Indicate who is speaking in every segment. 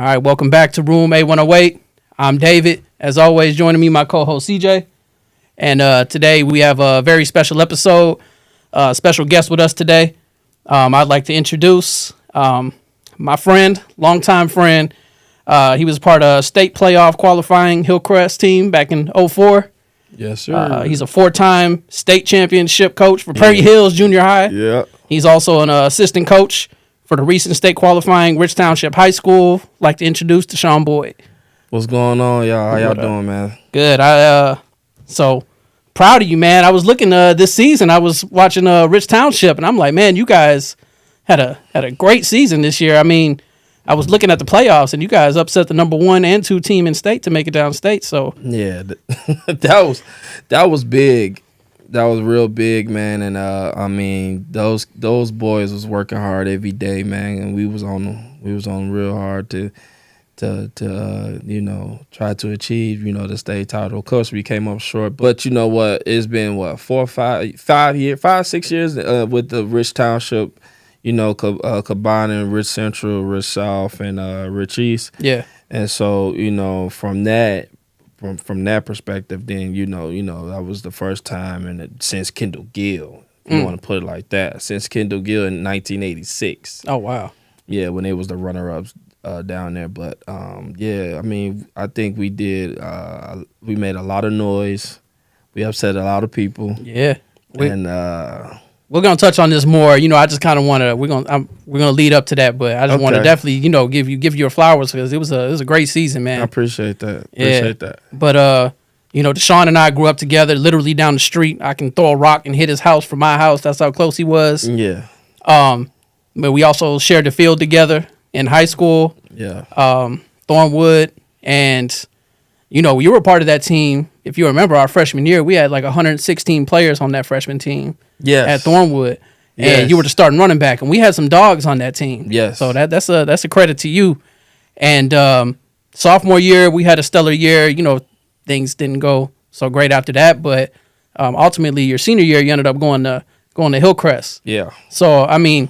Speaker 1: All right, welcome back to Room A-108. I'm David. As always, joining me, my co-host CJ. And today we have a very special episode, special guest with us today. I'd like to introduce my friend, longtime friend. He was part of state playoff qualifying Hillcrest team back in 2004.
Speaker 2: Yes, sir.
Speaker 1: He's a 4-time state championship coach for Prairie Hills Junior High.
Speaker 2: Yeah.
Speaker 1: He's also an assistant coach for the recent state qualifying Rich Township High School. I'd like to introduce DeShaughn Boyd.
Speaker 2: What's going on, y'all? How y'all doing, man?
Speaker 1: Good. So proud of you, man. I was looking this season. I was watching Rich Township, and I'm like, man, you guys had a great season this year. I mean, I was looking at the playoffs, and you guys upset the number 1 and 2 team in state to make it downstate. So
Speaker 2: yeah, that was big. That was real big, man. And I mean, those boys was working hard every day, man. And we was on real hard to try to achieve the state title. Of course, we came up short, but you know what? It's been 6 years with the Rich Township. Combining Rich Central, Rich South, and Rich East.
Speaker 1: Yeah.
Speaker 2: And so, from that perspective, then that was the first time since Kendall Gill, if you want to put it like that, since Kendall Gill in 1986.
Speaker 1: Oh wow.
Speaker 2: Yeah, when they was the runner-ups down there. But yeah, I mean, I think we did. We made a lot of noise. We upset a lot of people.
Speaker 1: Yeah.
Speaker 2: We're
Speaker 1: gonna touch on this more. I just kind of want to. We're gonna lead up to that, but I just want to definitely, give you your flowers because it was a great season, man.
Speaker 2: I appreciate that. Appreciate that.
Speaker 1: But DeShaughn and I grew up together, literally down the street. I can throw a rock and hit his house from my house. That's how close he was.
Speaker 2: Yeah.
Speaker 1: But we also shared the field together in high school.
Speaker 2: Yeah.
Speaker 1: Thornwood, and you were part of that team. If you remember our freshman year, we had like 116 players on that freshman team.
Speaker 2: Yes.
Speaker 1: At Thornwood,
Speaker 2: yes.
Speaker 1: And you were the starting running back, and we had some dogs on that team.
Speaker 2: Yes.
Speaker 1: So that's a credit to you. And sophomore year, we had a stellar year. Things didn't go so great after that, but ultimately, your senior year, you ended up going to Hillcrest.
Speaker 2: Yeah.
Speaker 1: So I mean,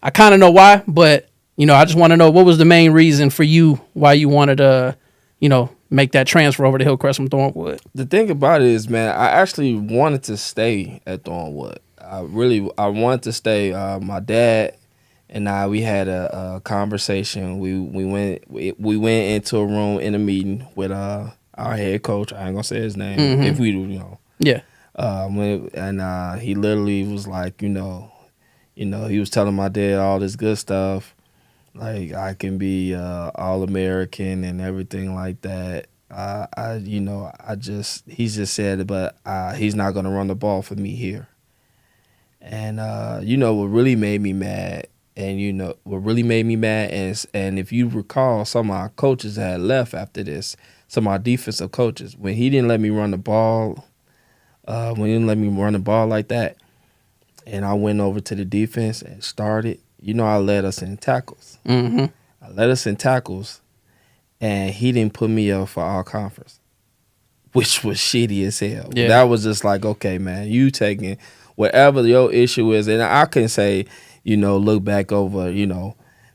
Speaker 1: I kind of know why, but I just want to know what was the main reason for you why you wanted to, make that transfer over to Hillcrest from Thornwood.
Speaker 2: The thing about it is, man, I actually wanted to stay at Thornwood. I wanted to stay. My dad and I, we had a conversation. We went into a room in a meeting with our head coach. I ain't gonna say his name.
Speaker 1: Mm-hmm.
Speaker 2: If we
Speaker 1: Yeah.
Speaker 2: He literally was like, he was telling my dad all this good stuff. Like I can be All-American and everything like that. He's just said, but he's not gonna run the ball for me here. And what really made me mad, and if you recall, some of our coaches had left after this. Some of our defensive coaches, when he didn't let me run the ball, like that, and I went over to the defense and started. I led us in tackles.
Speaker 1: Mm-hmm.
Speaker 2: I led us in tackles, and he didn't put me up for all conference, which was shitty as hell.
Speaker 1: Yeah.
Speaker 2: That was just like, okay, man, you taking whatever your issue is, and I can say, look back over,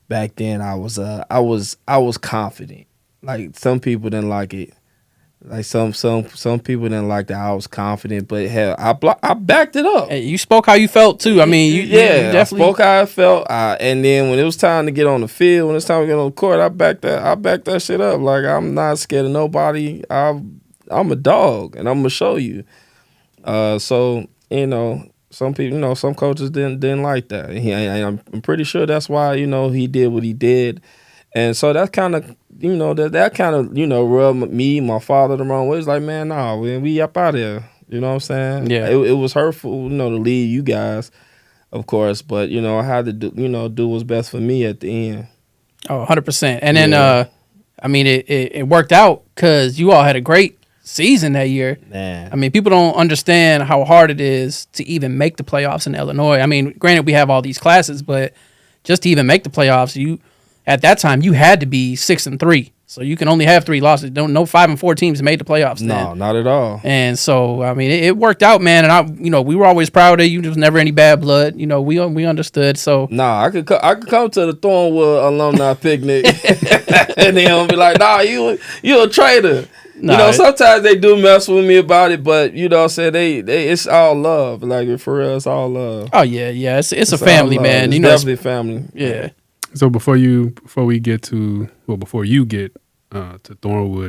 Speaker 2: back then I was confident. Like some people didn't like it. Like some people didn't like that I was confident, but hell, I backed it up.
Speaker 1: Hey, you spoke how you felt too. I mean, you definitely
Speaker 2: I spoke how I felt. And then when it was time to get on the field, when it's time to get on the court, I backed that shit up. Like I'm not scared of nobody. I'm a dog, and I'm gonna show you. So some people, some coaches didn't like that. I'm pretty sure that's why he did what he did, and so that's kind of. That kind of, rubbed me, my father the wrong way. It's like, man, nah, we up out here. You know what I'm saying?
Speaker 1: Yeah.
Speaker 2: It was hurtful, to leave you guys, of course. But, I had to do what's best for me at the end.
Speaker 1: Oh, 100%. And then, I mean, it worked out because you all had a great season that year.
Speaker 2: Man.
Speaker 1: I mean, people don't understand how hard it is to even make the playoffs in Illinois. I mean, granted, we have all these classes, but just to even make the playoffs, at that time, you had to be 6-3. So you can only have 3 losses. No 5-4 teams made the playoffs.
Speaker 2: No,
Speaker 1: then.
Speaker 2: not at all.
Speaker 1: And so I mean, it worked out, man. And we were always proud of you. There was never any bad blood. We understood. So
Speaker 2: I could come to the Thornwood alumni picnic, and they'll be like, "Nah, you a traitor."
Speaker 1: Nah,
Speaker 2: Sometimes they do mess with me about it, but what I'm saying, they it's all love. Like for real, it's all love.
Speaker 1: Oh yeah. It's a family, man.
Speaker 2: It's definitely family.
Speaker 1: Yeah.
Speaker 3: So before you get to Thornwood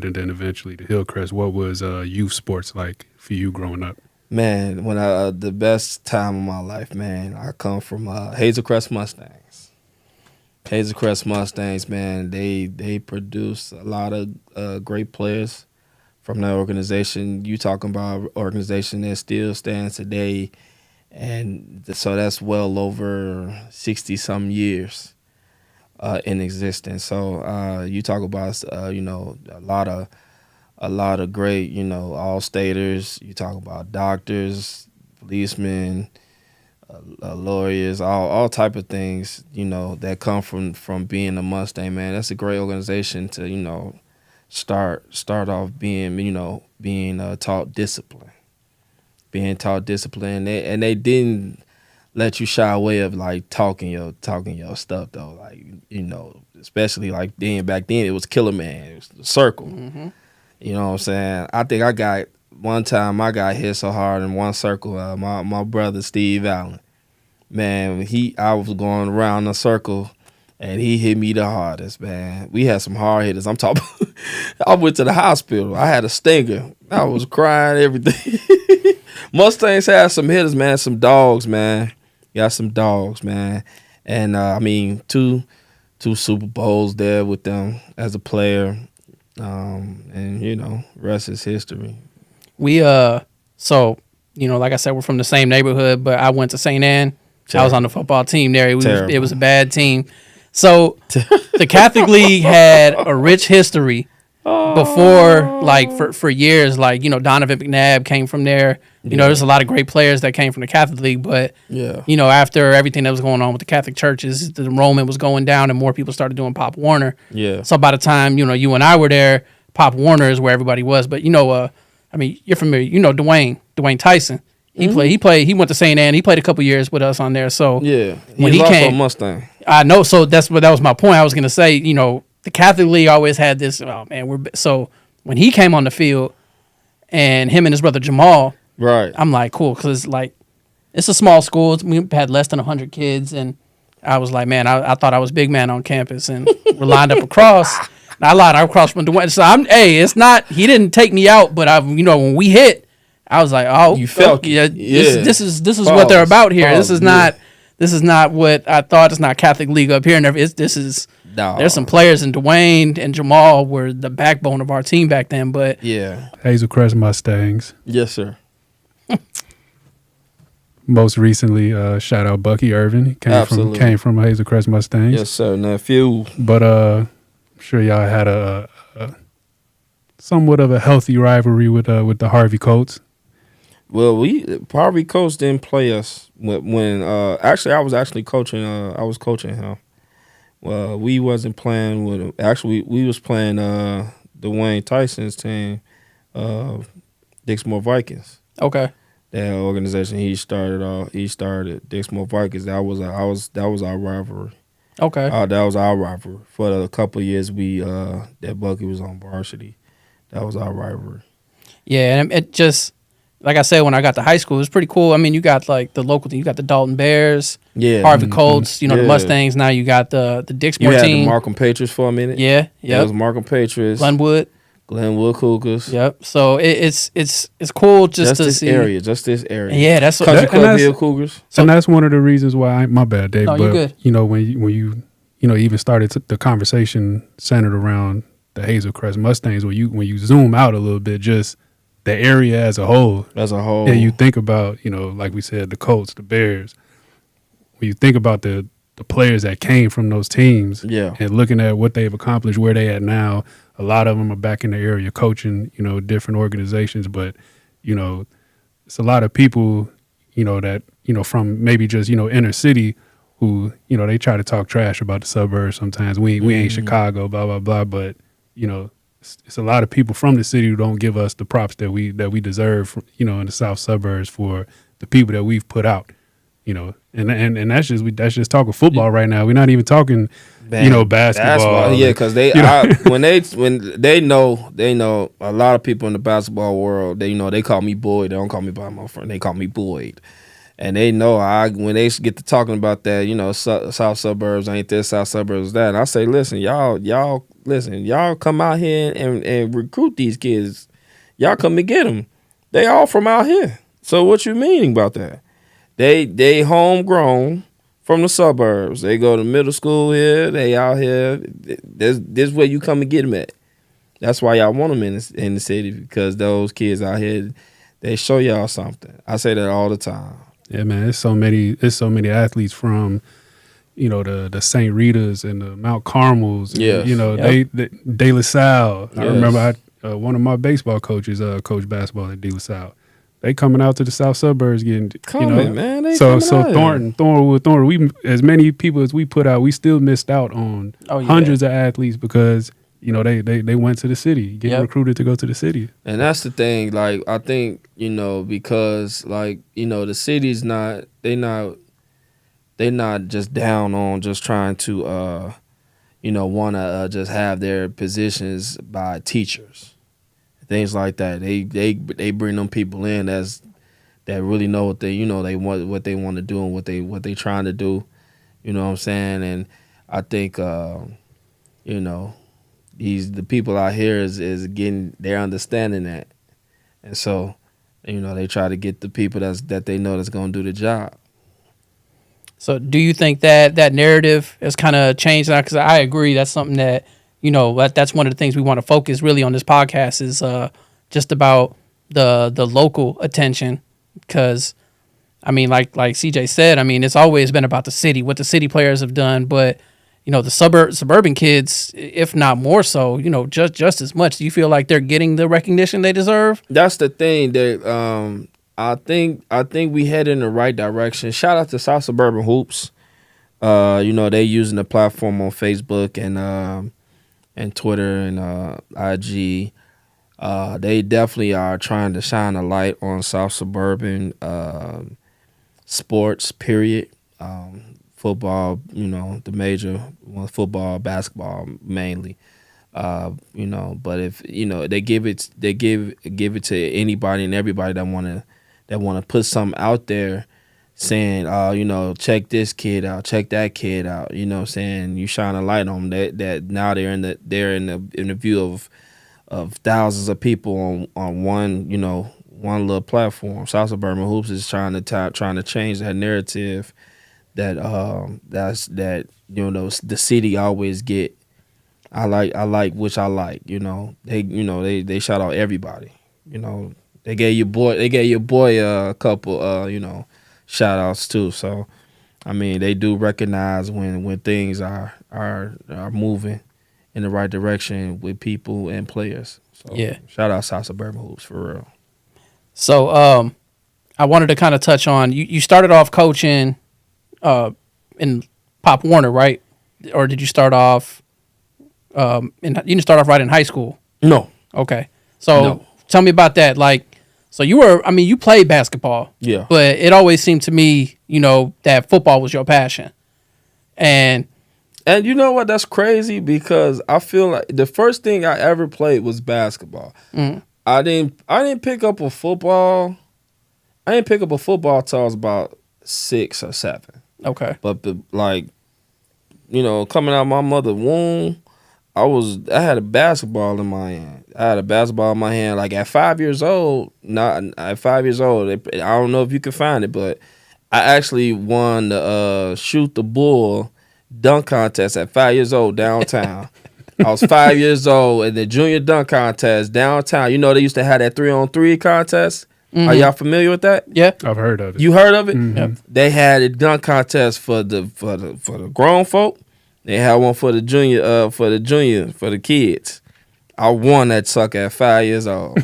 Speaker 3: and then eventually to Hillcrest, what was youth sports like for you growing up?
Speaker 2: Man, when the best time of my life, man. I come from Hazel Crest Mustangs. Hazel Crest Mustangs, man. They produce a lot of great players from that organization. You talking about an organization that still stands today, and so that's well over 60-some years in existence. So you talk about a lot of great all-staters. You talk about doctors, policemen, lawyers, all type of things that come from being a Mustang, man. That's a great organization to start off being taught discipline, and they didn't let you shy away of like talking your stuff though, like especially like back then it was Killer Man, it was the circle.
Speaker 1: Mm-hmm.
Speaker 2: You know what I'm saying? I think I got hit so hard in one circle. My brother Steve Allen, man, I was going around the circle, and he hit me the hardest, man. We had some hard hitters. I'm talking. I went to the hospital. I had a stinger. I was crying, everything. Mustangs had some hitters, man. Some dogs, man. Got some dogs, man. And I mean, two Super Bowls there with them as a player. And rest is history.
Speaker 1: We so like I said, we're from the same neighborhood, but I went to St. Ann. Terrible. I was on the football team there. It was a bad team. So the Catholic League had a rich history before, like for years. Like Donovan McNabb came from there. There's a lot of great players that came from the Catholic League, but after everything that was going on with the Catholic churches, the enrollment was going down, and more people started doing Pop Warner.
Speaker 2: Yeah.
Speaker 1: So by the time you and I were there, Pop Warner is where everybody was. But I mean, you're familiar. Dwayne Tyson. He played. He went to St. Ann. He played a couple years with us on there. So
Speaker 2: yeah,
Speaker 1: when he came,
Speaker 2: also Mustang.
Speaker 1: I know. So that was my point. I was gonna say, the Catholic League always had this. Oh man, so when he came on the field, and him and his brother Jamal,
Speaker 2: right?
Speaker 1: I'm like, cool, because like it's a small school. We had less than 100 kids, and I was like, man, I thought I was big man on campus, and we're lined up across. I lined up across from Dwayne. So it's not. He didn't take me out, but when we hit. I was like, oh,
Speaker 2: you felt it.
Speaker 1: This is what they're about here. This is not what I thought. It's not Catholic League up here. There's some players, and Dwayne and Jamal were the backbone of our team back then. But
Speaker 2: yeah,
Speaker 3: Hazel Crest Mustangs.
Speaker 2: Yes, sir.
Speaker 3: Most recently, shout out Bucky Irvin. He came from Hazel Crest Mustangs.
Speaker 2: Yes, sir, nephew.
Speaker 3: But I'm sure y'all had a somewhat of a healthy rivalry with the Harvey Colts.
Speaker 2: Well, Harvey Coach didn't play us when actually I was actually coaching. I was coaching him. Well, we wasn't playing with him. Actually, we was playing Dwayne Tyson's team, Dixmoor Vikings.
Speaker 1: Okay.
Speaker 2: That organization he started Dixmoor Vikings. That was our rivalry.
Speaker 1: Okay.
Speaker 2: That was our rivalry for a couple of years. That Bucky was on varsity. That was our rivalry.
Speaker 1: Yeah, and it just. Like I said, when I got to high school, it was pretty cool. I mean, you got like the local team. You got the Dalton Bears, Harvey Colts, the Mustangs. Now you got the Dixmoor team.
Speaker 2: You had the Markham Patriots for a minute.
Speaker 1: Yeah.
Speaker 2: It was Markham Patriots.
Speaker 1: Glenwood
Speaker 2: Cougars.
Speaker 1: Yep. So it's cool just to see.
Speaker 2: Just this area.
Speaker 1: Yeah, that's what.
Speaker 2: Country Club Hill Cougars.
Speaker 3: And that's one of the reasons why my bad, Dave.
Speaker 1: No,
Speaker 3: but
Speaker 1: you're good.
Speaker 3: When you even started the conversation centered around the Hazel Crest Mustangs, when you zoom out a little bit, just the area as a whole. And you think about, like we said, the Colts, the Bears. When you think about the players that came from those teams and looking at what they've accomplished, where they at now, a lot of them are back in the area coaching, different organizations. But, it's a lot of people, that, from maybe just, inner city who, they try to talk trash about the suburbs sometimes. We ain't Chicago, blah, blah, blah. But, it's a lot of people from the city who don't give us the props that we deserve, in the south suburbs for the people that we've put out, and that's just talking football right now. We're not even talking, basketball.
Speaker 2: Yeah, because when they know a lot of people in the basketball world. They call me Boyd. They don't call me by my friend. They call me Boyd. And they know when they get to talking about that, south suburbs ain't this, south suburbs that. And I say, listen, y'all come out here and recruit these kids. Y'all come and get them. They all from out here. So what you meaning about that? They homegrown from the suburbs. They go to middle school here. They out here. This where you come and get them at. That's why y'all want them in the city, because those kids out here, they show y'all something. I say that all the time.
Speaker 3: Yeah, man, there's so many athletes from, the St. Rita's and the Mount Carmels.
Speaker 2: Yeah,
Speaker 3: De La Salle.
Speaker 2: Yes.
Speaker 3: I remember one of my baseball coaches coached basketball at De La Salle. They coming out to the south suburbs getting,
Speaker 2: man. They
Speaker 3: so Thornwood. We, as many people as we put out, we still missed out on hundreds of athletes because they went to the city, getting recruited to go to the city.
Speaker 2: And that's the thing. Like, I think, because the city's they're not just down on just trying to want to just have their positions by teachers, things like that. They bring them people in that really know what they want, what they want to do, and what they trying to do. You know what I'm saying? And I think the people out here is getting, they're understanding that, and so they try to get the people that they know that's gonna do the job.
Speaker 1: So do you think that narrative has kind of changed now? Because I agree, that's something that that's one of the things we want to focus really on this podcast is just about the local attention. Because I mean, like CJ said, I mean, it's always been about the city, what the city players have done, but the suburban kids, if not more so, just as much. Do you feel like they're getting the recognition they deserve?
Speaker 2: That's the thing that I think we head in the right direction. Shout out to South Suburban Hoops. They using the platform on Facebook and Twitter and IG. They definitely are trying to shine a light on South Suburban sports, period. Football, the major football, basketball mainly. But if they give it to anybody and everybody that want to put something out there, saying, check this kid out, check that kid out. Saying you shine a light on them, that now they're in the view of thousands of people on one little platform. South Suburban Hoops is trying to change that narrative. That the city always get. I like which I like. They shout out everybody. They gave your boy a couple shout outs too. So I mean, they do recognize when things are moving in the right direction with people and players. So shout out South Suburban Hoops for real.
Speaker 1: So I wanted to kind of touch on you started off coaching in Pop Warner, right? Or did you start off you didn't start off right in high school?
Speaker 2: No.
Speaker 1: Okay. So tell me about that. Like, so you played basketball.
Speaker 2: Yeah.
Speaker 1: But it always seemed to me, that football was your passion. And
Speaker 2: you know what? That's crazy because I feel like the first thing I ever played was basketball. Mm-hmm. I didn't pick up a football. I didn't pick up a football till I was about 6 or 7.
Speaker 1: Okay.
Speaker 2: But coming out of my mother's womb, I had a basketball in my hand. Like at 5 years old. At 5 years old, I don't know if you can find it, but I actually won the shoot the bull dunk contest at 5 years old downtown. I was 5 years old in the junior dunk contest downtown. They used to have that 3-on-3 contest. Mm-hmm. Are y'all familiar with that?
Speaker 1: Yeah,
Speaker 3: I've heard of it.
Speaker 2: You heard of it?
Speaker 3: Mm-hmm.
Speaker 1: Yep.
Speaker 2: They had a dunk contest for the grown folk. They had one for the kids. I won that sucker at 5 years old.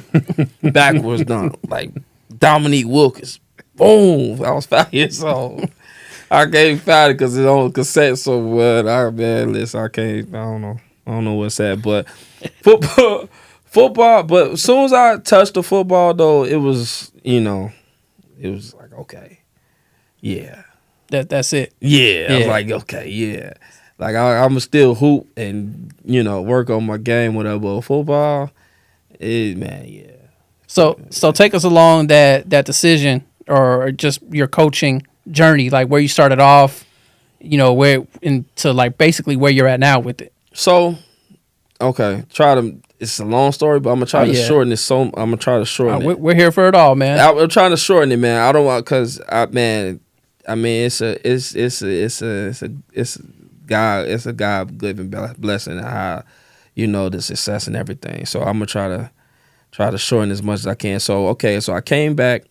Speaker 2: Backwards dunk, like Dominique Wilkins. Boom! I was 5 years old. I can't find it because it's on cassette. So what? Listen, I can't. I don't know. I don't know what's that, but football. But as soon as I touched the football, though, it was like, okay, yeah,
Speaker 1: that's it.
Speaker 2: Yeah, I was like, okay, yeah, like I'm still hoop and work on my game, whatever. But football, yeah.
Speaker 1: So take us along that decision or just your coaching journey, like where you started off, where into like basically where you're at now with it.
Speaker 2: So, okay, it's a long story, but I'm gonna try to shorten it. So I'm gonna try to shorten it.
Speaker 1: We're here for it all, man.
Speaker 2: I'm trying to shorten it, man. I don't want it's a God given blessing and how the success and everything. So I'm gonna try to shorten as much as I can. So so I came back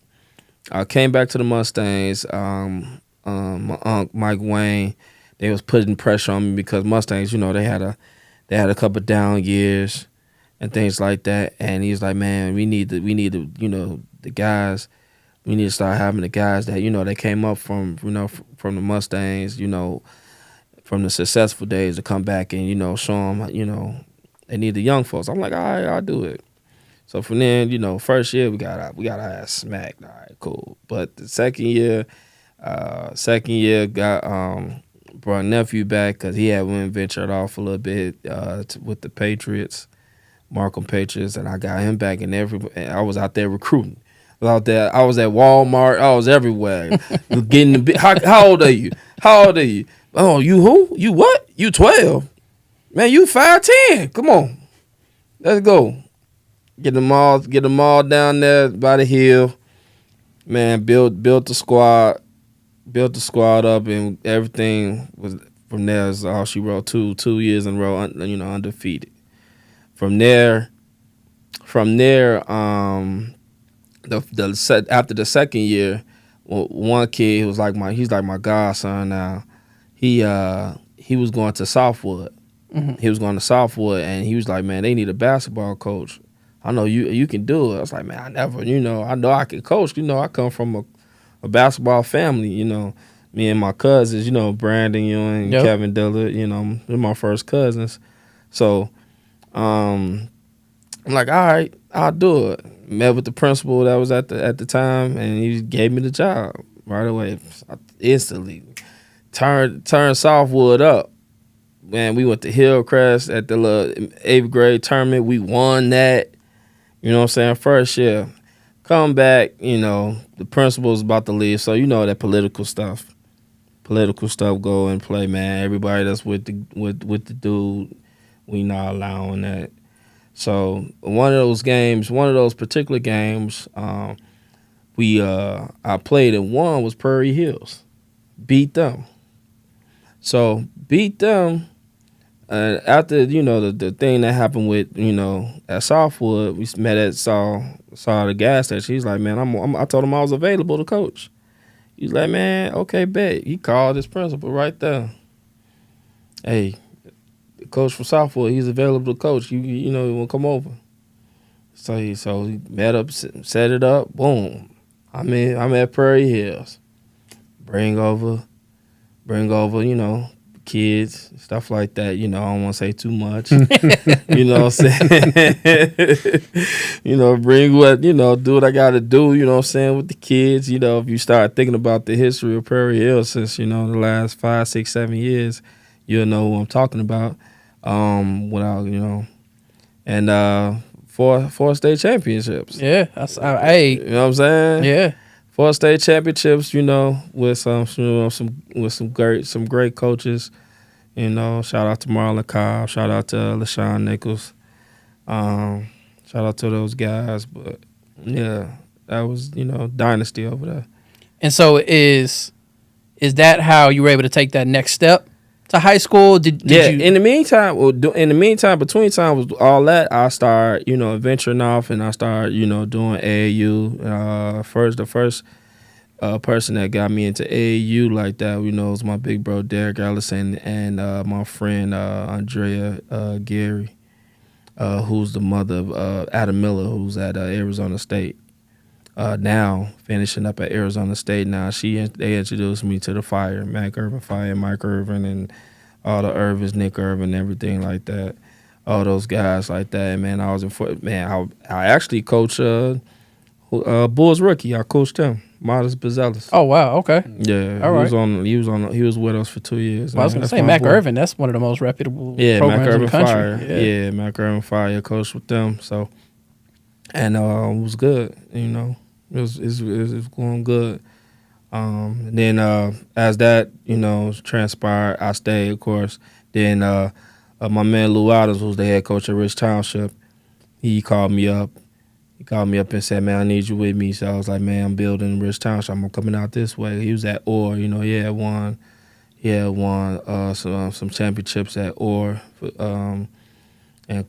Speaker 2: to the Mustangs. My uncle Mike Wayne, they was putting pressure on me because Mustangs, they had a couple down years and things like that. And he was like, man, we need to, the guys. We need to start having the guys that they came up from from the Mustangs, from the successful days to come back and show them, they need the young folks. I'm like, all right, I'll do it. So from then, first year we got our ass smacked. All right, cool. But the second year got brought nephew back because he had ventured off a little bit with the Patriots, Markham Patriots, and I got him back. And I was out there recruiting. I was at Walmart. I was everywhere. Getting how old are you? How old are you? Oh, you who? You what? You 12? Man, you 5'10". Come on, let's go. Get them all down there by the hill. Man, built the squad up, and everything was from there. Is all she wrote. 2 years in a row, undefeated. From there, after the second year, one kid who was he's like my godson now. He was going to Southwood. Mm-hmm. He was going to Southwood, and he was like, man, they need a basketball coach. I know you can do it. I was like, man, I never, I know I can coach. I come from a basketball family. Me and my cousins, Brandon, and Kevin Dillard, they're my first cousins. So, I'm like, all right, I'll do it. Met with the principal that was at the time, and he gave me the job right away. I instantly turned Southwood up. Man, we went to Hillcrest at the little 8th grade tournament. We won that. You know what I'm saying? First year. Come back, the principal's about to leave. So that political stuff go and play, man. Everybody that's with the dude, we not allowing that. So one of those particular games, I played and won was Prairie Hills. Beat them. So beat them. After the thing that happened with at Southwood, we met at saw the gas station. He's like, man, I told him I was available to coach. He's like, man, okay, bet. He called his principal right there. Hey, the coach from Southwood, he's available to coach. You want to come over? So he met up, set it up. Boom, I'm at Prairie Hills. Bring over, kids, stuff like that. I don't want to say too much. You know what I'm saying? Bring what, do what I got to do, you know what I'm saying, with the kids. If you start thinking about the history of Prairie Hill since, the last 5, 6, 7 years, you'll know what I'm talking about. And 4 state championships.
Speaker 1: Yeah,
Speaker 2: you know what I'm saying?
Speaker 1: Yeah.
Speaker 2: 4 state championships, with some great coaches. Shout out to Marlon Cobb, shout out to LaShawn Nichols, shout out to those guys. But yeah, that was dynasty over there. And
Speaker 1: so is that how you were able to take that next step to high school? Did you?
Speaker 2: In the meantime, between time was all that, I started venturing off, and I started doing AAU. The first person that got me into AAU like that, was my big bro Derek Ellison and my friend Andrea Gary, who's the mother of Adam Miller, who's at Arizona State. Now finishing up at Arizona State. Now they introduced me to the Fire, Mac Irvin Fire, Mike Irvin, and all the Irvins, Nick Irvin, everything like that. all those guys like that. Man, I was I actually coach Bulls rookie. I coached him, Modest Bazelis.
Speaker 1: Oh wow, okay.
Speaker 2: Yeah,
Speaker 1: all right.
Speaker 2: He was with us for 2 years.
Speaker 1: Well, I was gonna say Mac Irvin. That's one of the most reputable programs in the country.
Speaker 2: Yeah, Mac Irvin Fire coached with them. So, and it was good. You know, it was going good. And then as that transpired, I stayed, of course. Then my man Lou Adams, who's the head coach at Rich Township, he called me up. He called me up and said, "Man, I need you with me." So I was like, "Man, I'm building Rich Township. I'm coming out this way." He was at Orr. He had won some championships at Orr, and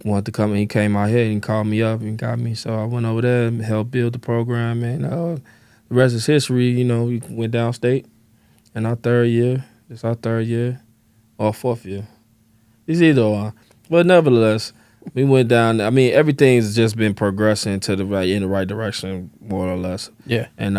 Speaker 2: wanted to come. And he came out here and called me up and got me. So I went over there and helped build the program. And the rest is history. We went downstate in our third year. It's our third year or fourth year. It's either one, but nevertheless. We went down. I mean, everything's just been progressing in the right direction, more or less.
Speaker 1: Yeah.
Speaker 2: And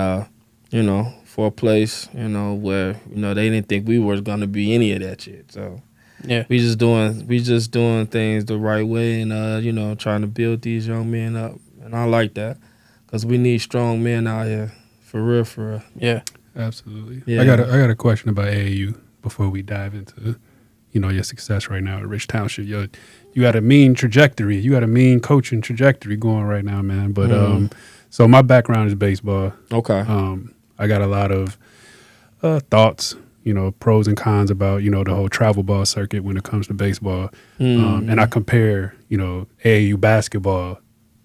Speaker 2: for a place, where they didn't think we were gonna be any of that shit. So
Speaker 1: yeah,
Speaker 2: we just doing things the right way, and trying to build these young men up. And I like that because we need strong men out here, for real.
Speaker 1: Yeah,
Speaker 3: absolutely.
Speaker 2: Yeah.
Speaker 3: I got a question about AAU before we dive into your success right now at Rich Township. You got a mean trajectory. You got a mean coaching trajectory going right now, man. But so my background is baseball.
Speaker 2: Okay.
Speaker 3: I got a lot of thoughts, pros and cons about the whole travel ball circuit when it comes to baseball. And I compare AAU basketball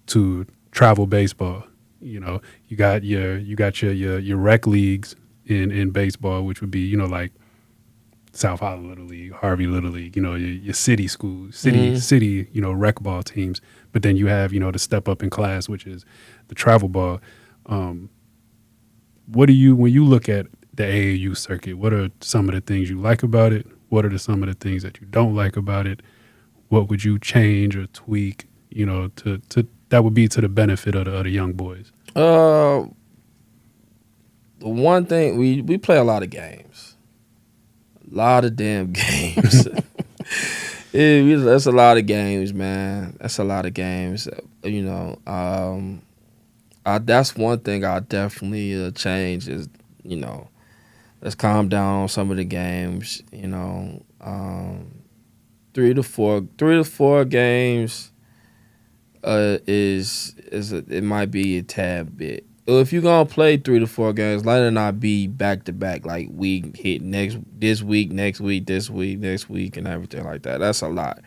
Speaker 3: to travel baseball. You got your rec leagues in baseball, which would be like South Holland Little League, Harvey Little League, your city schools, city, rec ball teams. But then you have, the step up in class, which is the travel ball. When you look at the AAU circuit, what are some of the things you like about it? What are some of the things that you don't like about it? What would you change or tweak, to that would be to the benefit of the young boys?
Speaker 2: The one thing, we play a lot of games. A lot of damn games. That's a lot of games, man. That's a lot of games. That's one thing I definitely change is, let's calm down on some of the games. 3 to 4 games it might be a tad bit. If you're gonna play 3 to 4 games, let it not be back to back. Like we hit this week, next week, this week, next week, and everything like that. That's a lot.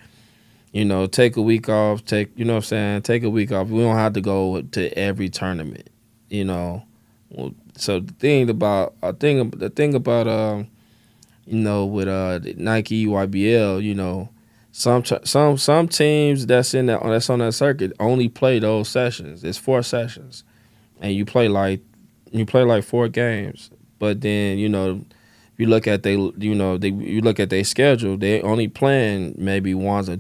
Speaker 2: Take a week off. Take a week off. We don't have to go to every tournament. So the thing about with Nike YBL, some teams that's on that circuit only play those sessions. It's 4 sessions. And you play like 4 games, but then you look at you look at their schedule. They only playing maybe 1 or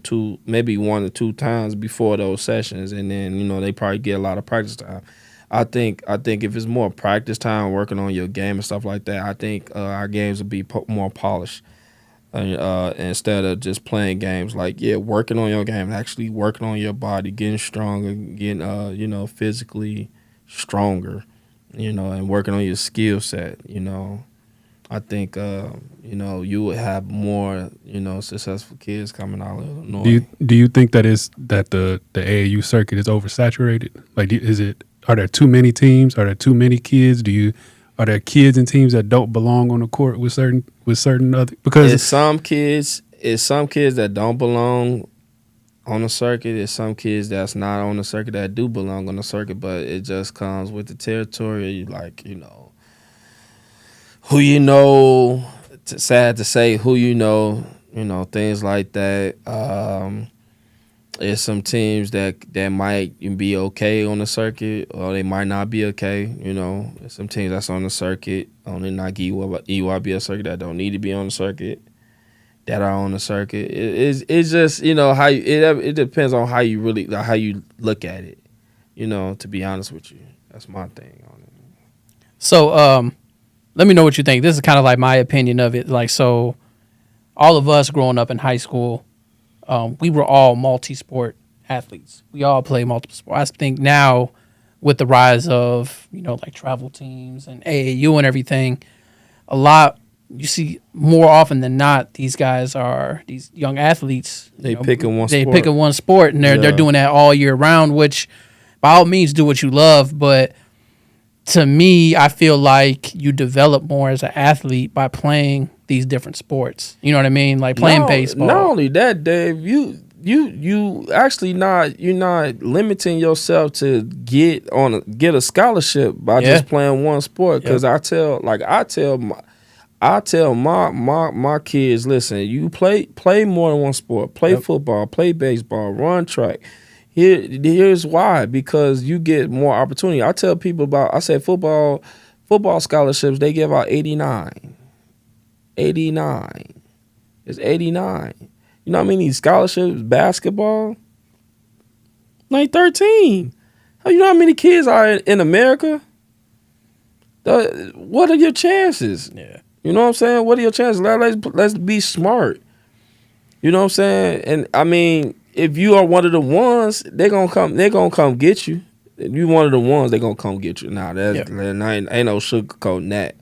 Speaker 2: 2 times before those sessions, and then they probably get a lot of practice time. I think if it's more practice time, working on your game and stuff like that, I think our games would be more polished instead of just playing games working on your game, actually working on your body, getting stronger, getting physically stronger, and working on your skill set. I think you would have more successful kids coming out of Illinois.
Speaker 3: Do you think that the AAU circuit is oversaturated? Like, are there too many teams? Are there too many kids? Are there kids and teams that don't belong on the court with certain other? Because
Speaker 2: it's some kids that don't belong on the circuit. There's some kids that's not on the circuit that do belong on the circuit, but it just comes with the territory. Sad to say, things like that. There's some teams that might be okay on the circuit, or they might not be okay. There's some teams that's on the circuit, on the Nike EYBL circuit, that don't need to be on the circuit, that are on the circuit. It's just how it depends on how you really how you look at it. To be honest with you, that's my thing on it.
Speaker 1: So let me know what you think. This is kind of like my opinion of it. So all of us growing up in high school, we were all multi-sport athletes. We all play multiple sports. I think now with the rise of, like travel teams and AAU and everything, you see more often than not, these young athletes.
Speaker 2: They picking one
Speaker 1: sport, and they're doing that all year round, which by all means do what you love. But to me, I feel like you develop more as an athlete by playing these different sports. You know what I mean? Like playing baseball.
Speaker 2: Not only that, Dave, you actually you're not limiting yourself to get a scholarship by just playing one sport. Because I tell my kids, listen, you play more than one sport. Play football, play baseball, run track. Here's why, because you get more opportunity. I tell people I say football scholarships, they give out 89. 89. It's 89. You know how many scholarships basketball? Like 13. You know how many kids are in America? What are your chances?
Speaker 1: Yeah.
Speaker 2: You know what I'm saying? What are your chances? Let's be smart. You know what I'm saying? And I mean, if you are one of the ones, they're gonna come get you. If you one of the ones, they're gonna come get you. Nah, ain't no sugarcoating that.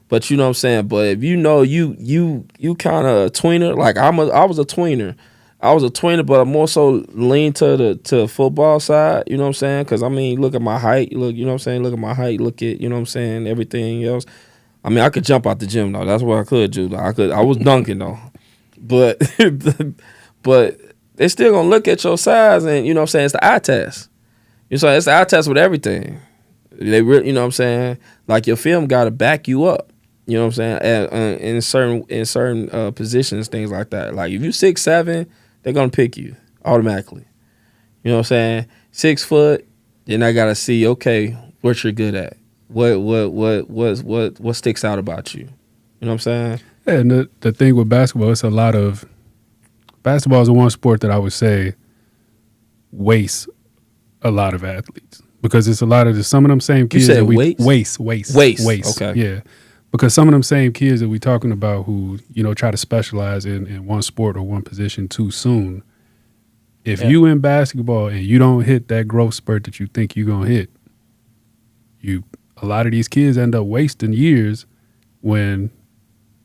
Speaker 2: But you know what I'm saying? But if you kind of a tweener, like I was a tweener. I was a tweener, but I more so lean to the football side, you know what I'm saying? Because, I mean, look at my height. Look, you know what I'm saying? Look at my height. Look at, you know what I'm saying, everything else. I mean, I could jump out the gym, though. That's what I could do. I was dunking, though. But they still going to look at your size, and, you know what I'm saying, it's the eye test. You know, it's the eye test with everything. They really, you know what I'm saying? Like, your film got to back you up. You know what I'm saying? In certain positions, things like that. Like, if you 6'7", they're going to pick you automatically. You know what I'm saying? 6 foot, then I got to see, okay, what you're good at. What sticks out about you? You know what I'm saying?
Speaker 3: Yeah, and the thing with basketball, basketball is the one sport that I would say wastes a lot of athletes. Because it's some of them same kids
Speaker 2: that
Speaker 3: waste.
Speaker 2: Okay.
Speaker 3: Yeah. Because some of them same kids that we talking about who, you know, try to specialize in one sport or one position too soon. If you in basketball and you don't hit that growth spurt that you think you're going to hit, a lot of these kids end up wasting years when,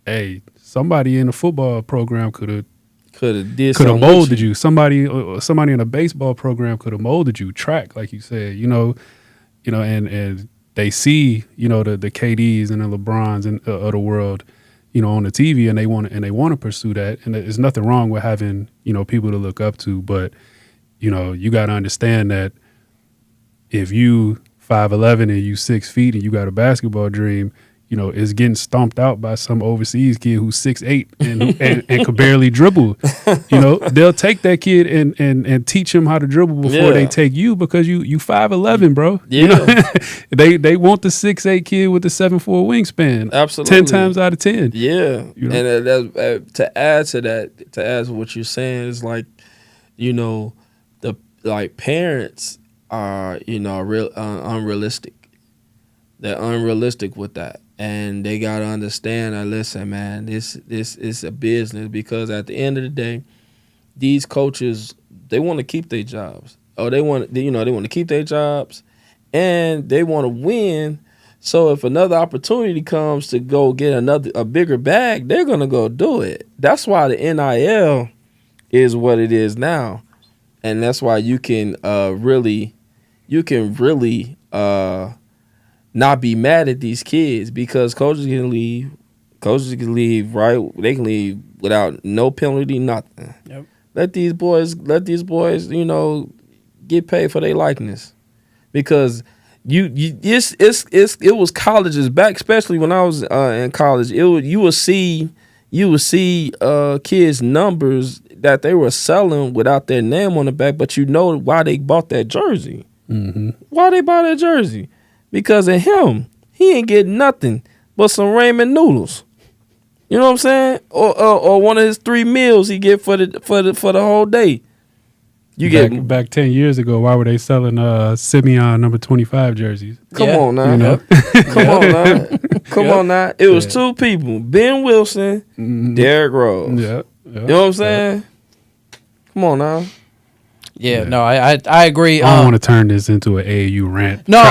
Speaker 3: hey, somebody in a football program could have molded you. Somebody in a baseball program could have molded you. Track, like you said, and they see, the KDs and the LeBrons and of the world, on the TV, and they want to pursue that. And there's nothing wrong with having, people to look up to, but you got to understand that if you 5'11" and you 6 feet and you got a basketball dream, is getting stomped out by some overseas kid who's 6'8" and could barely dribble. They'll take that kid and teach him how to dribble before they take you, because you 5'11", bro.
Speaker 2: Yeah.
Speaker 3: They want the 6'8" kid with the 7'4" wingspan.
Speaker 2: Absolutely.
Speaker 3: 10 times out of 10.
Speaker 2: Yeah. And to add to what you're saying is like, parents are, real unrealistic. They're unrealistic with that. And they got to understand that, listen, man, this is a business, because at the end of the day, these coaches, they want to keep their jobs. They want to keep their jobs, and they want to win. So if another opportunity comes to go get a bigger bag, they're going to go do it. That's why the NIL is what it is now. And that's why you can really not be mad at these kids, because coaches can leave. Coaches can leave, right? They can leave without no penalty, nothing.
Speaker 1: Yep.
Speaker 2: Let these boys, get paid for their likeness, because it was colleges back, especially when I was in college. You would see kids' numbers that they were selling without their name on the back, but why they bought that jersey.
Speaker 3: Mm-hmm.
Speaker 2: Why they bought that jersey? Because of him. He ain't getting nothing but some ramen noodles. You know what I'm saying? Or one of his 3 meals he get for the whole day.
Speaker 3: Back 10 years ago, why were they selling Simeon number 25 jerseys?
Speaker 2: Come on now. Come on now. It was 2 people, Ben Wilson, Derrick Rose.
Speaker 3: Yeah.
Speaker 2: You know what I'm saying? Come on now.
Speaker 1: Yeah, no, I agree.
Speaker 3: I don't want to turn this into an AAU rant.
Speaker 1: No,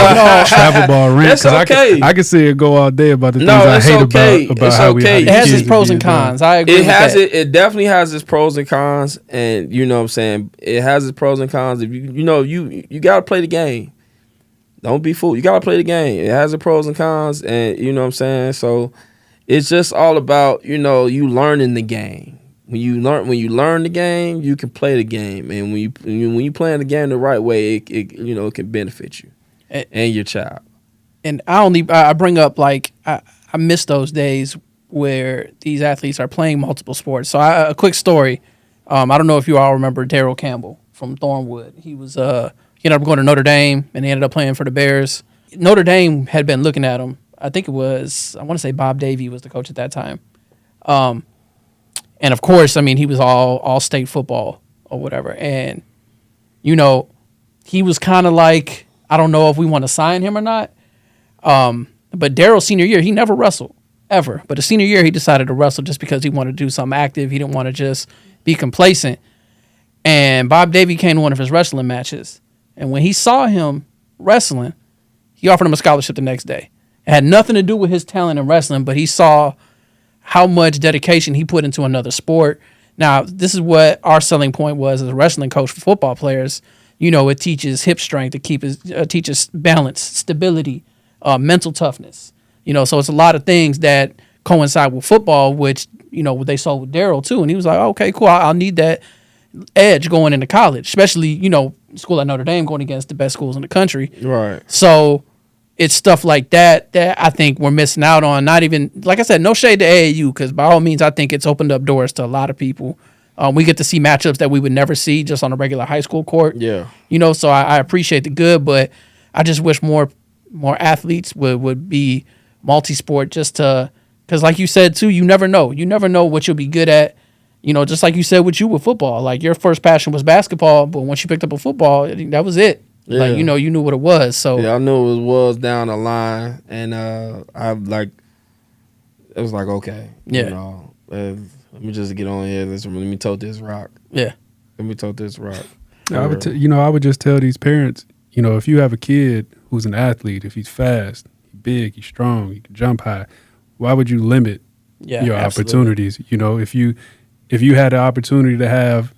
Speaker 3: travel ball rant.
Speaker 2: That's okay.
Speaker 3: I can see it go all day about the things I hate about
Speaker 2: it's
Speaker 3: how
Speaker 2: okay.
Speaker 3: we.
Speaker 1: It has its pros and cons. I agree.
Speaker 2: It definitely has its pros and cons, and you know what I'm saying. It has its pros and cons. If you gotta play the game. Don't be fooled. You gotta play the game. It has its pros and cons, and you know what I'm saying. So it's just all about you learning the game. When you learn the game, you can play the game, and when you playing the game the right way, it can benefit you and your child.
Speaker 1: And I bring up like I miss those days where these athletes are playing multiple sports. So a quick story. I don't know if you all remember Daryl Campbell from Thornwood. He was he ended up going to Notre Dame and he ended up playing for the Bears. Notre Dame had been looking at him. I think it was, I want to say Bob Davie was the coach at that time. And of course, I mean, he was all state football or whatever. And, he was kind of like, I don't know if we want to sign him or not. But Daryl's senior year, he never wrestled, ever. But his senior year, he decided to wrestle just because he wanted to do something active. He didn't want to just be complacent. And Bob Davie came to one of his wrestling matches. And when he saw him wrestling, he offered him a scholarship the next day. It had nothing to do with his talent in wrestling, but he saw how much dedication he put into another sport. Now, this is what our selling point was as a wrestling coach for football players. It teaches hip strength, it teaches balance, stability, mental toughness. So it's a lot of things that coincide with football, which, what they saw with Daryl too. And he was like, okay, cool, I'll need that edge going into college, especially, school at Notre Dame going against the best schools in the country.
Speaker 2: Right.
Speaker 1: So it's stuff like that I think we're missing out on. Not even, like I said, no shade to AAU, because by all means, I think it's opened up doors to a lot of people. We get to see matchups that we would never see just on a regular high school court.
Speaker 2: Yeah.
Speaker 1: So I appreciate the good, but I just wish more athletes would be multi-sport just to, because like you said too, you never know. You never know what you'll be good at. Just like you said with football. Like your first passion was basketball, but once you picked up a football, that was it. Yeah. Like, you knew what it was. So
Speaker 2: yeah, I knew it was down the line, and it was like, okay,
Speaker 1: yeah.
Speaker 2: Let me just get on here. Let me tote this rock.
Speaker 1: Yeah,
Speaker 2: let me tote this rock.
Speaker 3: I would just tell these parents, if you have a kid who's an athlete, if he's fast, he's big, he's strong, he can jump high, why would you limit your opportunities? If you had the opportunity to have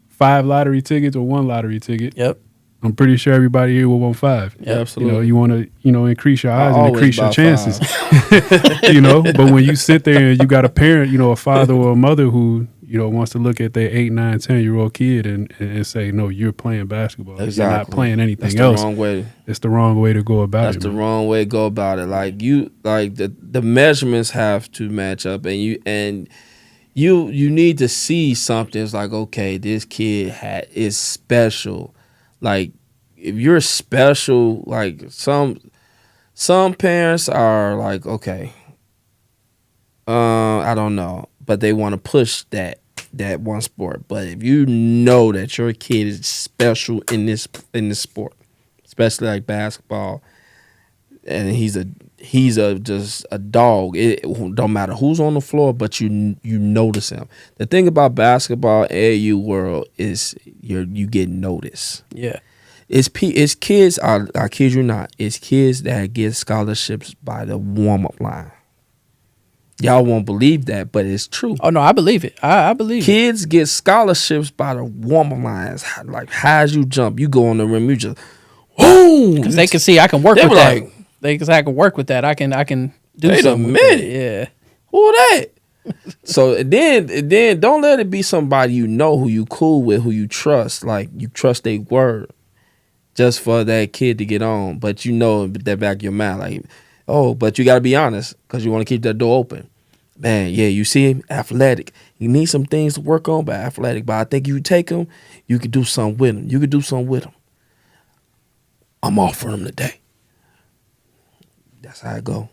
Speaker 3: 5 lottery tickets or 1 lottery ticket,
Speaker 1: yep.
Speaker 3: I'm pretty sure everybody here will want 5.
Speaker 2: Yeah, absolutely.
Speaker 3: You want to, increase your odds and increase your chances. But when you sit there and you got a parent, a father or a mother who, wants to look at their 8, 9, 10-year-old kid and say, no, you're playing basketball.
Speaker 2: Exactly.
Speaker 3: You're not playing anything
Speaker 2: That's
Speaker 3: else.
Speaker 2: The wrong way.
Speaker 3: It's the wrong way to go about
Speaker 2: That's
Speaker 3: it.
Speaker 2: That's the wrong way to go about it. Like the measurements have to match up, and you need to see something. It's like, okay, this kid is special. Like, if you're special, like some parents are like, okay, I don't know, but they want to push that one sport. But if you know that your kid is special in this sport, especially like basketball, and he's just a dog. It don't matter who's on the floor, but you notice him. The thing about basketball AAU world is you get noticed.
Speaker 1: Yeah.
Speaker 2: It's kids, I kid you not, it's kids that get scholarships by the warm-up line. Y'all won't believe that, but it's true.
Speaker 1: Oh, no, I believe it. I believe
Speaker 2: kids get scholarships by the warm-up lines. Like, high as you jump, you go on the rim, you just, boom!
Speaker 1: Because they can see I can work with that. They can say I can work with that. I can do something.
Speaker 2: Wait a minute. Yeah. Who that? So and then don't let it be somebody who you cool with, who you trust. Like, you trust their word. Just for that kid to get on, but that back of your mind, like, oh, but you got to be honest because you want to keep that door open. Man, yeah, you see him, athletic. You need some things to work on, but athletic. But I think you take him, you could do something with him. I'm offering him today. That's how it go.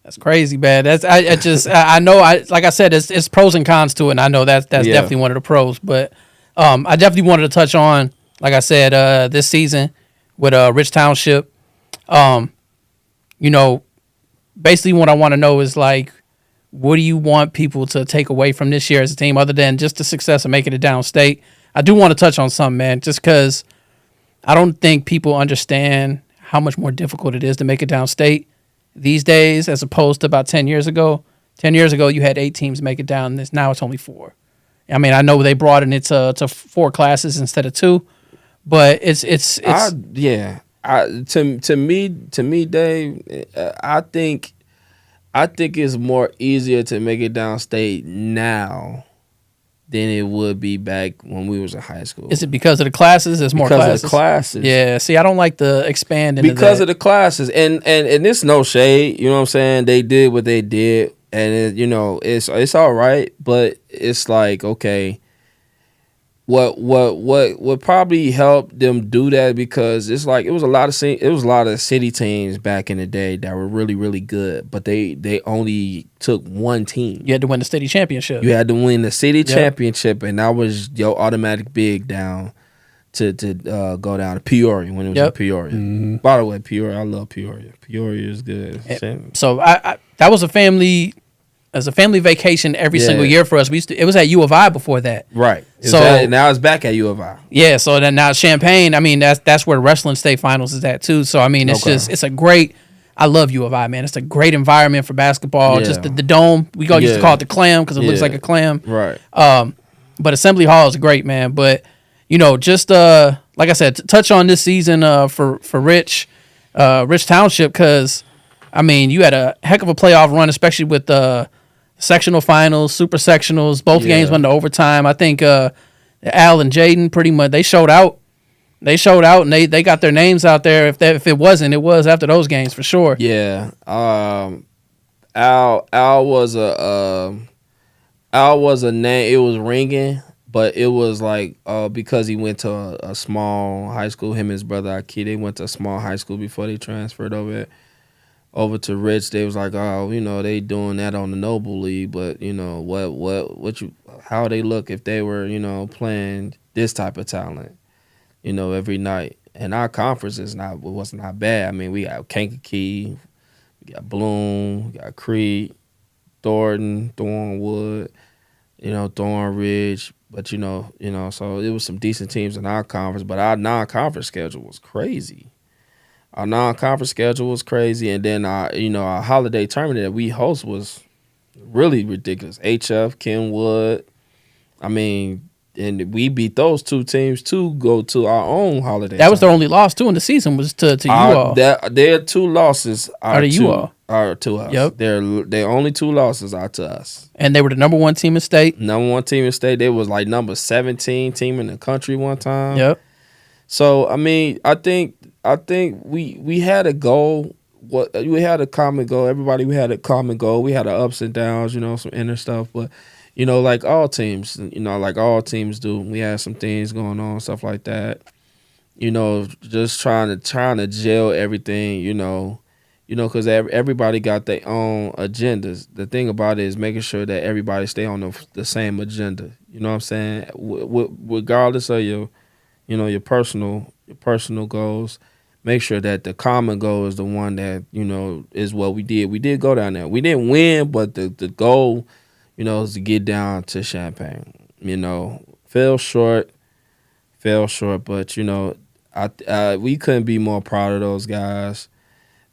Speaker 1: That's crazy, man. I know. Like I said, it's pros and cons to it, and I know that's definitely one of the pros, but. I definitely wanted to touch on, like I said, this season with Rich Township. Basically what I want to know is, like, what do you want people to take away from this year as a team other than just the success of making it downstate? I do want to touch on something, man, just because I don't think people understand how much more difficult it is to make it downstate these days as opposed to about 10 years ago. 10 years ago, you had 8 teams make it down. Now it's only 4. I mean, I know they brought it to 4 classes instead of 2, but it's
Speaker 2: to me, Dave, I think it's more easier to make it downstate now than it would be back when we was in high school.
Speaker 1: Is it because of the classes? There's more classes.
Speaker 2: Because of the classes.
Speaker 1: Yeah. See, I don't like the expanding
Speaker 2: because of the classes, and it's no shade. You know what I'm saying? They did what they did, and it's all right. But it's like, okay, what probably helped them do that, because it's like it was a lot of city teams back in the day that were really, really good, but they only took one team.
Speaker 1: You had to win the city championship.
Speaker 2: You had to win the city championship, and that was your automatic big down to go down to Peoria when it was in Peoria. Mm-hmm. By the way, Peoria, I love Peoria. Peoria is good.
Speaker 1: So I that was a family. As a family vacation every single year for us. It was at U of I before that.
Speaker 2: Right. Now it's back at U of I.
Speaker 1: Yeah, so then now Champaign, I mean, that's where wrestling state finals is at too. So I mean, it's a great, I love U of I, man. It's a great environment for basketball. Yeah. Just the dome. We used to call it the clam because it looks like a clam.
Speaker 2: Right.
Speaker 1: But Assembly Hall is great, man. But just like I said, touch on this season for Rich Township, because I mean, you had a heck of a playoff run, especially with sectional finals, super sectionals. Both games went to overtime. I think Al and Jaden pretty much they showed out. They showed out, and they got their names out there. If it wasn't, it was after those games for sure.
Speaker 2: Yeah. Al was a name. It was ringing, but it was like because he went to a small high school. Him and his brother Aki, they went to a small high school before they transferred over to Rich. They was like, they doing that on the Noble League, but how they look if they were, playing this type of talent, every night. And our conference was not bad. I mean, we got Kankakee, we got Bloom, we got Creed, Thornwood, Thornridge, but so it was some decent teams in our conference, but our non-conference schedule was crazy. Our non-conference schedule was crazy, and then our holiday tournament that we host was really ridiculous. HF, Kenwood, I mean, and we beat those 2 teams to go to our own holiday.
Speaker 1: That was their only loss too in the season, was to you all.
Speaker 2: Their 2 losses are to
Speaker 1: you all.
Speaker 2: Are to us. Yep. Their only 2 losses are to us.
Speaker 1: And they were the number 1 team in state.
Speaker 2: Number 1 team in state. They was like number 17 team in the country one time.
Speaker 1: Yep.
Speaker 2: So I mean, I think we had a goal. We had a common goal. Everybody, we had a common goal. We had our ups and downs, some inner stuff, but like all teams, like all teams do. We had some things going on, stuff like that. Just trying to gel everything. Because everybody got their own agendas. The thing about it is making sure that everybody stay on the same agenda. You know what I'm saying? Regardless of your personal goals, make sure that the common goal is the one that, is what we did. We did go down there. We didn't win, but the goal, is to get down to Champaign. Fell short, but, we couldn't be more proud of those guys.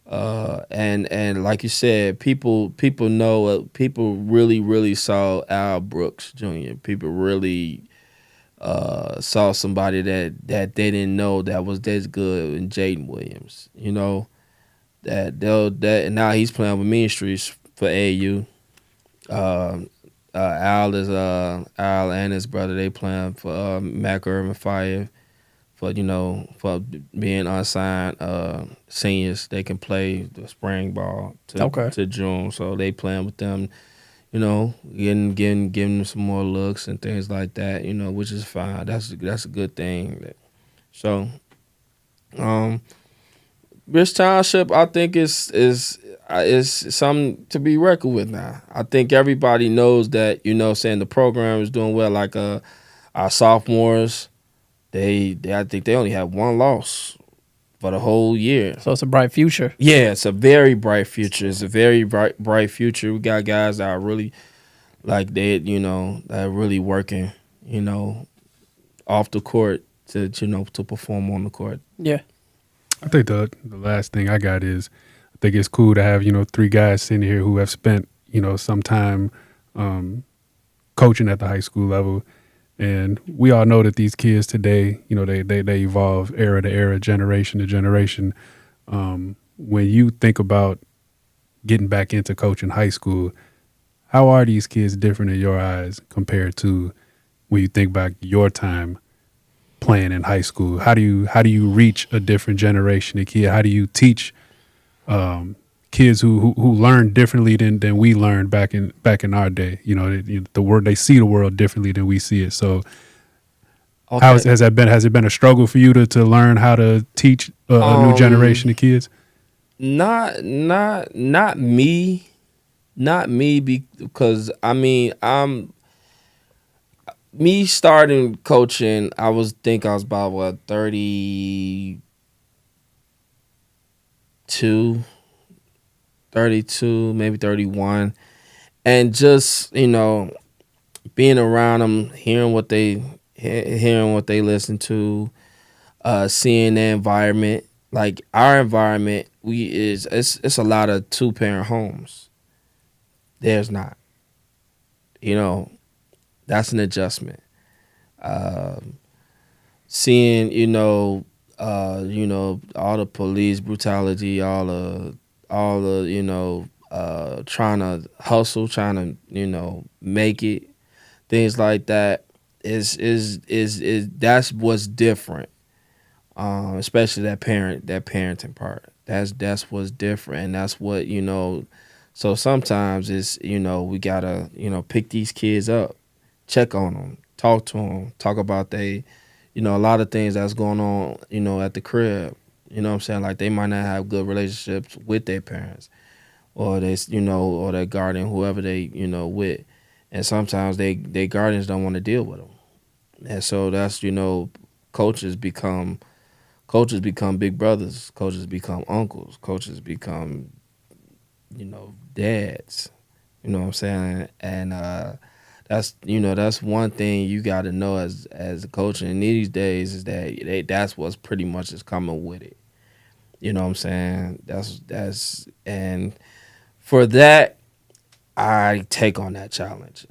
Speaker 2: And like you said, people know, people really, really saw Al Brooks Jr. People really saw somebody that they didn't know that was this good in Jaden Williams. That now he's playing with Mean Streets for AU. Al and his brother, they playing for Mac Urban Fire for being unsigned seniors. They can play the spring ball to June, so they playing with them. Giving them some more looks and things like that, which is fine. That's a good thing. So, Rich Township, I think is something to be reckoned with now. I think everybody knows that, saying the program is doing well. Like our sophomores, I think they only have 1 loss for the whole year.
Speaker 1: So it's a bright future.
Speaker 2: Yeah, it's a very bright future. It's a very bright future. We got guys that are really like that are really working, off the court to perform on the court.
Speaker 1: Yeah.
Speaker 3: I think the last thing I got is I think it's cool to have, 3 guys sitting here who have spent, some time coaching at the high school level. And we all know that these kids today, they evolve era to era, generation to generation. When you think about getting back into coaching high school, how are these kids different in your eyes compared to when you think back your time playing in high school? How do you reach a different generation of kid? How do you teach kids who learn differently than we learned back in our day? They see the world differently than we see it. So okay. Has it been a struggle for you to learn how to teach a new generation of kids?
Speaker 2: Not me. Not me, because me starting coaching, I was about 32, maybe 31, and just being around them, hearing what they listen to, seeing their environment. Like our environment, it's a lot of 2-parent homes. There's not. That's an adjustment. Seeing, all the police brutality, all the trying to hustle, trying to, make it, things like that is that's what's different. Especially that parenting part. That's what's different, and that's what, so sometimes it's, we gotta, pick these kids up, check on them, talk to them, talk about a lot of things that's going on, at the crib. You know what I'm saying? Like they might not have good relationships with their parents or they, or their guardian, whoever they, with. And sometimes their guardians don't want to deal with them. And so that's, coaches become big brothers, coaches become uncles, coaches become dads, you know what I'm saying? And that's one thing you got to know as a coach in these days is that that's what's pretty much is coming with it. You know what I'm saying? That's and for that I take on that challenge.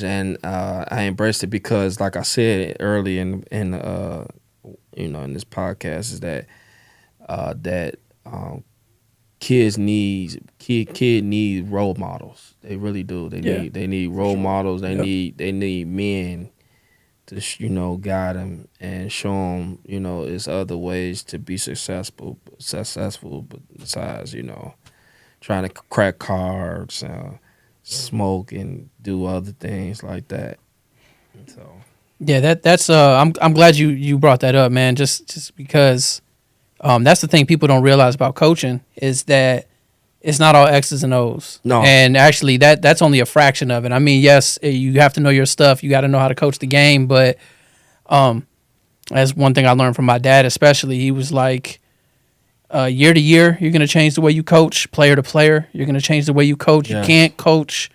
Speaker 2: And I embraced it because, like I said early in this podcast, is that kids need role models. They really do. They need role models. They need men to guide them and show them it's other ways to be successful. But besides trying to crack cards, smoke, and do other things like that. So
Speaker 1: yeah, that's I'm glad you brought that up, man. Just because. That's the thing people don't realize about coaching is that it's not all X's and O's.
Speaker 2: No.
Speaker 1: And actually that's only a fraction of it. I mean, yes, you have to know your stuff. You got to know how to coach the game. But that's one thing I learned from my dad, especially. He was like, year to year, you're going to change the way you coach. Player to player, you're going to change the way you coach. Yes. You can't coach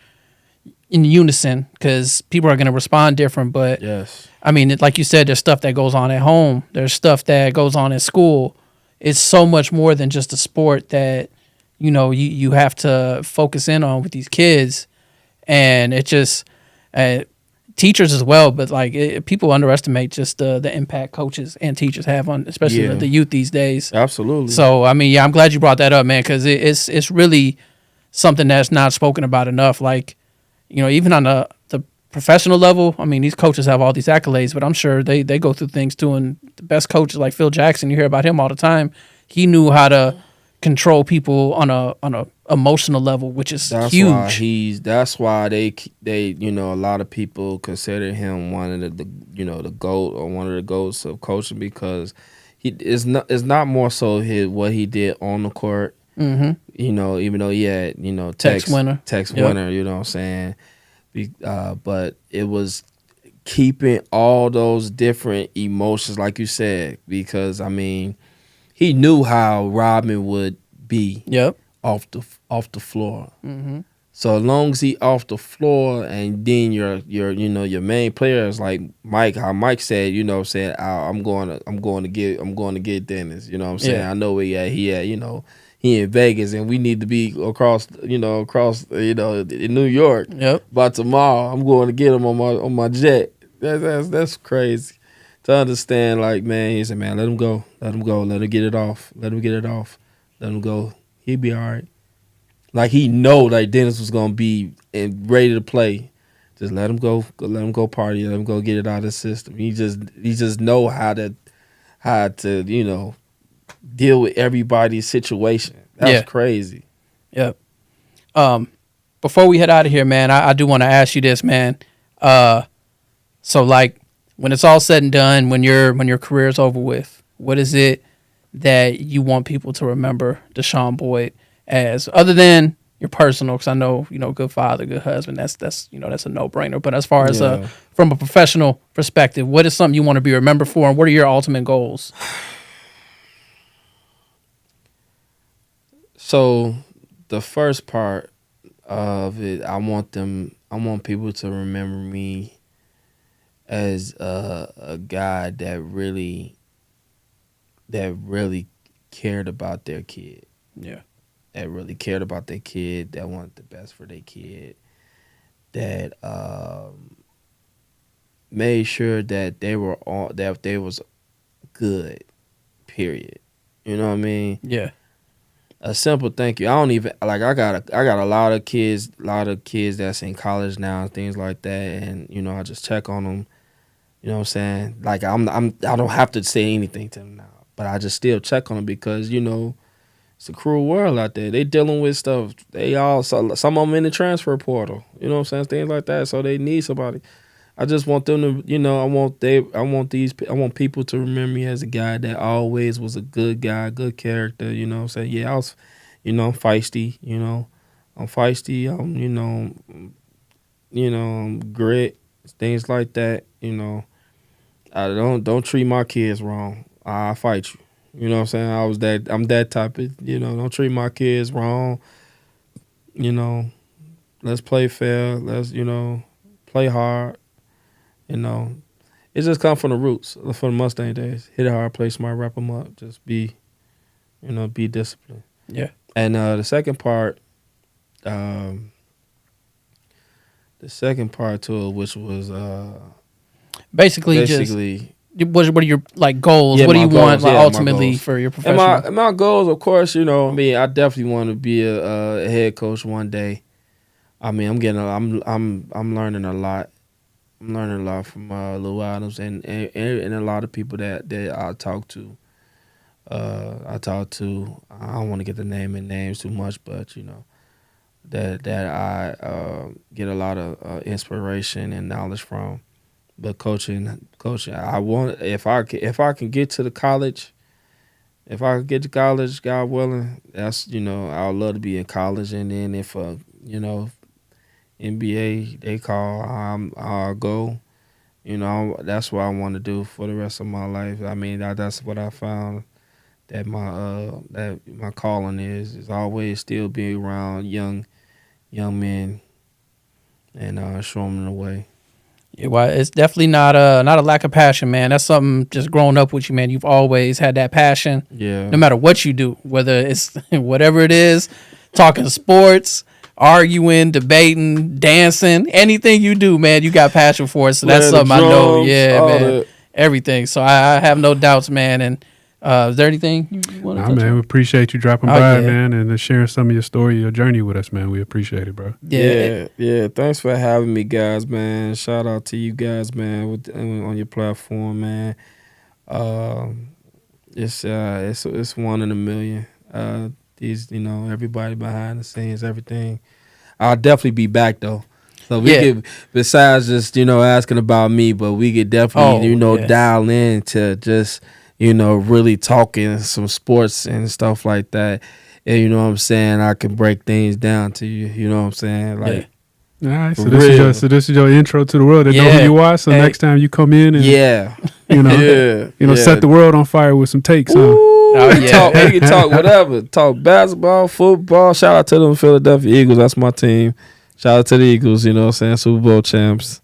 Speaker 1: in unison because people are going to respond different. But,
Speaker 2: yes.
Speaker 1: I mean, like you said, there's stuff that goes on at home. There's stuff that goes on at school. It's so much more than just a sport that, you have to focus in on with these kids. And it just, teachers as well, but people underestimate just the impact coaches and teachers have on, especially the youth these days.
Speaker 2: Absolutely.
Speaker 1: So, I mean, I'm glad you brought that up, man, because it's really something that's not spoken about enough. Like, even on the professional level, I mean, these coaches have all these accolades, but I'm sure they go through things too. And the best coaches like Phil Jackson, you hear about him all the time. He knew how to control people on a emotional level, which is huge.
Speaker 2: That's why they a lot of people consider him one of the GOAT or one of the GOATs of coaching because it's not more so what he did on the court.
Speaker 1: Mm-hmm.
Speaker 2: Even though he had Tex winner, you know what I'm saying. But it was keeping all those different emotions, like you said, because I mean, he knew how Robin would be.
Speaker 1: Yep.
Speaker 2: Off the floor. Mm-hmm. So as long as he off the floor, and then your main players like Mike, how Mike said, I'm going to get Dennis. You know what I'm saying? I know where he at. He in Vegas, and we need to be across in New York.
Speaker 1: Yep.
Speaker 2: By tomorrow, I'm going to get him on my jet. That's crazy to understand. Like, man, he said, man, let him go, let him get it off, let him go. He'd be all right. Like, he know like Dennis was gonna be ready to play. Just let him go party, let him go get it out of the system. He just know how to deal with everybody's situation. That's crazy.
Speaker 1: Yep. Before we head out of here, man, I do want to ask you this, man. So like when it's all said and done, when your career is over with, what is it that you want people to remember DeShaughn Boyd as, other than your personal? Because I know, good father, good husband, that's a no-brainer. But as far as from a professional perspective, what is something you want to be remembered for, and what are your ultimate goals?
Speaker 2: So the first part of it, I want people to remember me as a guy that really cared about their kid.
Speaker 1: Yeah.
Speaker 2: That really cared about their kid, that wanted the best for their kid, that made sure that they was good, period. You know what I mean?
Speaker 1: Yeah.
Speaker 2: A simple thank you. I don't even like. I got a lot of kids that's in college now and things like that, and I just check on them. You know what I'm saying? Like I don't have to say anything to them now, but I just still check on them because it's a cruel world out there. They dealing with stuff. Some of them in the transfer portal. You know what I'm saying? Things like that. So they need somebody. I just want them to, I want people to remember me as a guy that always was a good guy, good character. You know what I'm saying? Yeah, I was, I'm feisty. I'm feisty. I'm grit, things like that. I don't treat my kids wrong. I fight you. You know what I'm saying? I'm that type of, don't treat my kids wrong. Let's play fair. Let's, play hard. It just come from the roots, from the Mustang days. Hit it hard, play smart, wrap them up. Just be disciplined.
Speaker 1: Yeah.
Speaker 2: And the second part to it, which was
Speaker 1: basically just what are your goals?
Speaker 2: Yeah,
Speaker 1: what do you
Speaker 2: goals,
Speaker 1: want ultimately for your professional?
Speaker 2: And my goals, of course, I definitely want to be a head coach one day. I'm learning a lot. I'm learning a lot from Lou Adams and a lot of people that I talk to. I don't want to get the names too much, but that I get a lot of inspiration and knowledge from. But coaching, I want, if I can get to college, God willing, that's I'd love to be in college, and then if NBA they call, I'll go. That's what I want to do for the rest of my life. I mean, that's what I found that my calling is always still be around young men and show them the way.
Speaker 1: Yeah, well, it's definitely not a lack of passion, man. That's something just growing up with you, man. You've always had that passion.
Speaker 2: Yeah.
Speaker 1: No matter what you do, whether it's whatever it is, talking sports, arguing, debating, dancing, anything you do, man, you got passion for it. So that's something I know. Yeah, man. Everything. So I have no doubts, man. And is there anything you want to touch on?
Speaker 3: We appreciate you dropping by, man, and sharing some of your story, your journey with us, man. We appreciate it, bro.
Speaker 2: Yeah. Thanks for having me, guys, man. Shout out to you guys, man, on your platform, man. It's one in a million. These, everybody behind the scenes, everything. I'll definitely be back though. So we could, besides just asking about me, but we could definitely dial in to just really talking some sports and stuff like that. And you know what I'm saying, I can break things down to you. You know what I'm saying, like.
Speaker 3: All right, so this is your intro to the world. They know who you are. So next time you come in and set the world on fire with some takes, huh?
Speaker 2: We can talk whatever. Talk basketball, football. Shout out to them Philadelphia Eagles. That's my team. Shout out to the Eagles, you know what I'm saying? Super Bowl champs.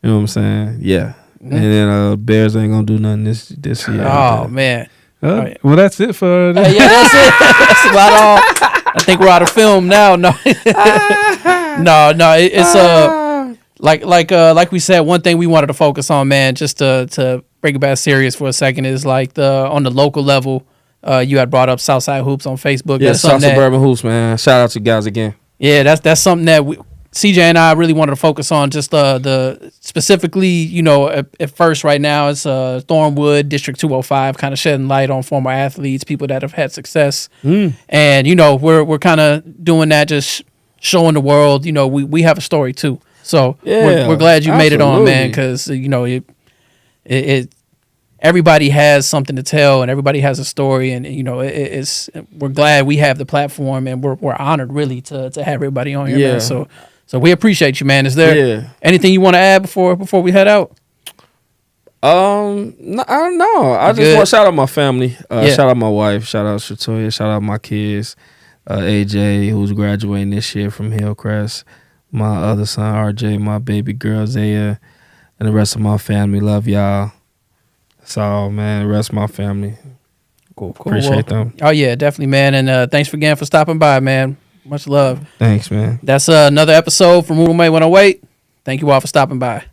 Speaker 2: You know what I'm saying? Yeah. Mm-hmm. And then Bears ain't gonna do nothing this year.
Speaker 1: Oh man.
Speaker 3: Well, that's it for
Speaker 1: that's it. That's about all. I think we're out of film now. No. It's like we said, one thing we wanted to focus on, man, just to bring it back serious for a second, is like on the local level. You had brought up Southside Hoops on Facebook.
Speaker 2: Yeah, South Suburban Hoops, man. Shout out to you guys again. Yeah,
Speaker 1: that's something that CJ and I really wanted to focus on. Just the specifically, you know, at first right now it's Thornwood District 205, kind of shedding light on former athletes, people that have had success, and you know we're kind of doing that, just showing the world, you know, we have a story too. So we're glad you made it on, man, because you know it everybody has something to tell and everybody has a story, and you know we're glad we have the platform, and we're honored really to have everybody on here, man. So we appreciate you, man. Is there anything you want to add before we head out?
Speaker 2: No, I just want to shout out my family. Shout out my wife. Shout out Shatoya. Shout out my kids. AJ, who's graduating this year from Hillcrest. My other son, RJ. My baby girl, Zaya. And the rest of my family. Love y'all. That's all, man. The rest of my family.
Speaker 1: Cool.
Speaker 2: Appreciate them.
Speaker 1: Oh, yeah, definitely, man. And thanks again for stopping by, man. Much love.
Speaker 2: Thanks, man.
Speaker 1: That's another episode from A-108. Thank you all for stopping by.